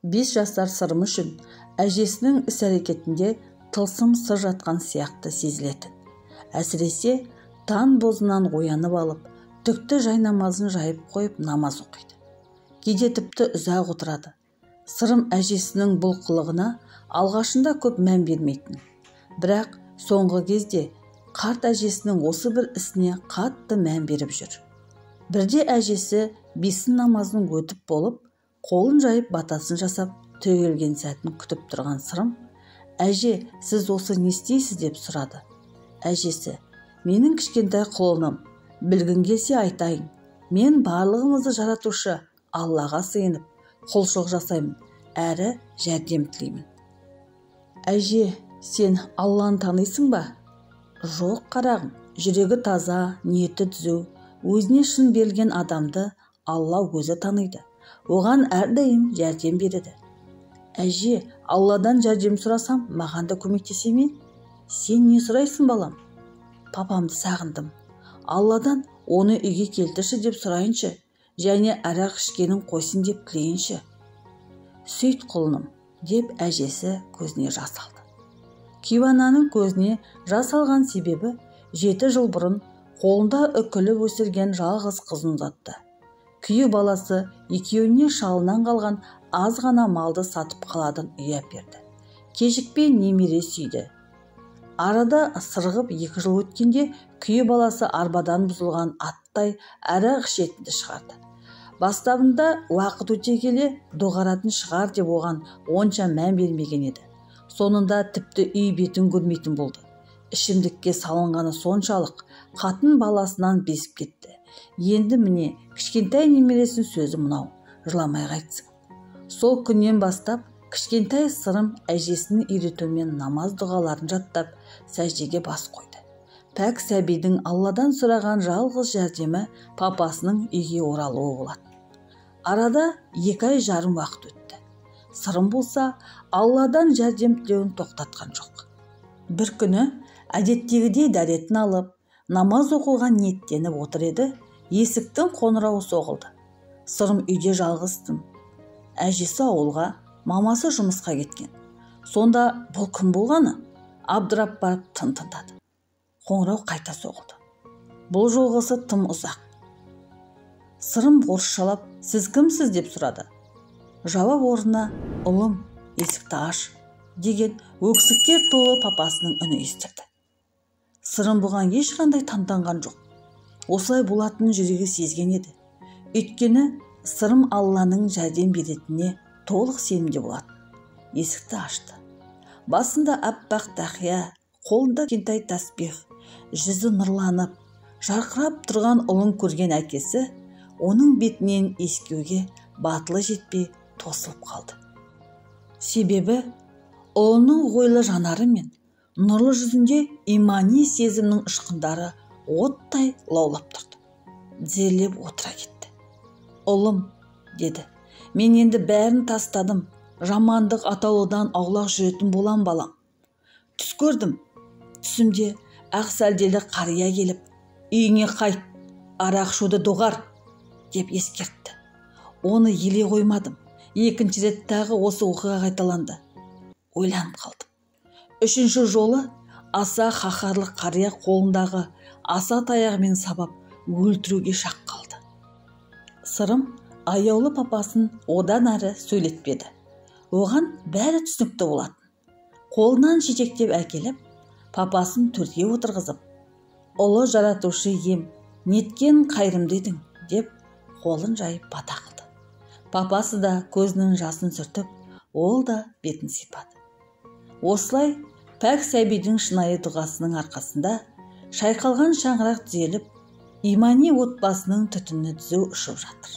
5 жасар Сырым үшін әжесінің іс-әрекетінде тылсым сыр жатқан сияқты сезілетін. Әсіресе таң бозынан оянып алып, түкті жай намазын жайып қойып намаз оқиды. Кейде тіпті ұзақ отырады. Сырым әжесінің бұл қылығына алғашында көп мән бермейтін. Бірақ соңғы кезде қарт әжесінің осы бір ісіне қатты мән беріп жүр. Бірде әжесі бесін намазын өтіп болып, қолын жайып батасын жасап, төгілген сәтін күтіп тұрған Сырым, «Әже, сіз осы не істейсіз?» деп сұрады. Әжесі: «Менің кішкентай құлыным, білгің келсе айтайын. Мен барлығымызды жаратушы Аллаға сыйынып, құлшылық жасаймын, әрі жәрдем тілеймін». «Әже, сен Алланы танисың ба?» «Жоқ қарағым, жүрегі таза, ниеті түзу, өзіне шын берілген адамды Алла өзі таниды. Оған әрдайым жәрдем береді». «Әже, Алладан жәрдем сұрасам, маған да көмектесе ме?» «Сен не сұрайсың, балам?» «Папамды сағындым. Алладан оны үйге келтірші деп сұрайыншы, және арақ ішкенін қойсын деп тілейінші». «Сөйт құлыным», деп әжесі көзіне жас алды. Кейуананың көзіне жас алған себебі 7 жыл бұрын қолында үкіліп өсірген жалғыз қызын ұзатты. Күйеу баласы екеуіне шалынан қалған аз ғана малды сатып қаладан үй әперді. Кешікпей немере сүйді. Арада сырғып 2 жыл өткенде күйеу баласы арбадан бұзылған аттай арақ ішетінді шығарды. Бастабында уақыт өте келе доғаратын шығар деп оған онша мән бермеген еді. Сонында тіпті үй бетін көрмейтін болды. Ішімдікке салынғаны соншалық қатын баласынан безіп кетті. Енді міне кішкентай немересінің сөзі мынау: жыламай қайтсың. Сол күннен бастап кішкентай Сырым әжесінің үйретуімен намаз дұғаларын жаттап, сәждеге бас қойды. Пәк сәбидің Алладан сұраған жалғыз жәрдемі папасының үйге оралуы болады. Арада 2 ай жарым уақыт өтті. Сырым болса Алладан жәрдем тілеуін тоқтатқан жоқ. Бір күні әдеттегідей дәретін алып, намаз оқуға ниеттеніп отыр еді, есіктің қоңырауы соғылды. Сырым үйде жалғыз-тын. Әжесі ауылға, мамасы жұмысқа кеткен. Сонда бұл кім болғаны? Абдырап барып тын-тыңдады. Қоңырау қайта соғылды. Бұл жолғысы тым ұзақ. Сырым орысшалап: «Сіз кімсіз?» деп сұрады. Жауап орнына: «Ұлым, есікті аш» деген өксікке толы папасының үні естілді. Сырым бұған ешқандай таңданған жоқ. Осылай болатынын жүрегі сезген еді. Өйткені Сырым Алланың жәрдем беретініне толық сенімде болатын. Есікті ашты. Басында аппақ тақия, қолында кішкентай тасбих, жүзі нұрланып, жарқырап тұрған ұлын көрген әкесі оның бетінен иіскеуге батылы жетпей тосылып қалды. Себебі ұлының ойлы жанары мен нұрлы жүзінде имани сезімнің ұшқындары оттай лаулап тұрды. Тізерлеп отыра кетті. «Ұлым», деді, «мен енді бәрін тастадым. Жамандық атаулыдан аулақ жүретін болам балам. Түс көрдім. Түсімде ақ сәлделі қария келіп, үйіңе қайт, арақ ішуді доғар» деп ескертті. Оны елей қоймадым. 2-ші рет тағы осы оқиға қайталанды. Ойланып қалдым. 3-ші жолы аса қаһарлы қария қолындағы аса таяғымен сабап өлтіруге шақ қалды. Сырым аяулы папасын одан әрі сөйлетпеді. Оған бәрі түсінікті болатын. Қолынан жетектеп әкеліп, папасын төрге отырғызып: «Ұлы жаратушы ем, неткен қайырымды едің» деп қолын жайып бата қылды. Папасы да көзінің жасын сүртіп, ол да бетін сипады. Осылай пәк сәбидің шынайы дұғасының арқасында шайқалған шаңырақ түзеліп, имани отбасының түтіні түзу ұшып жатыр.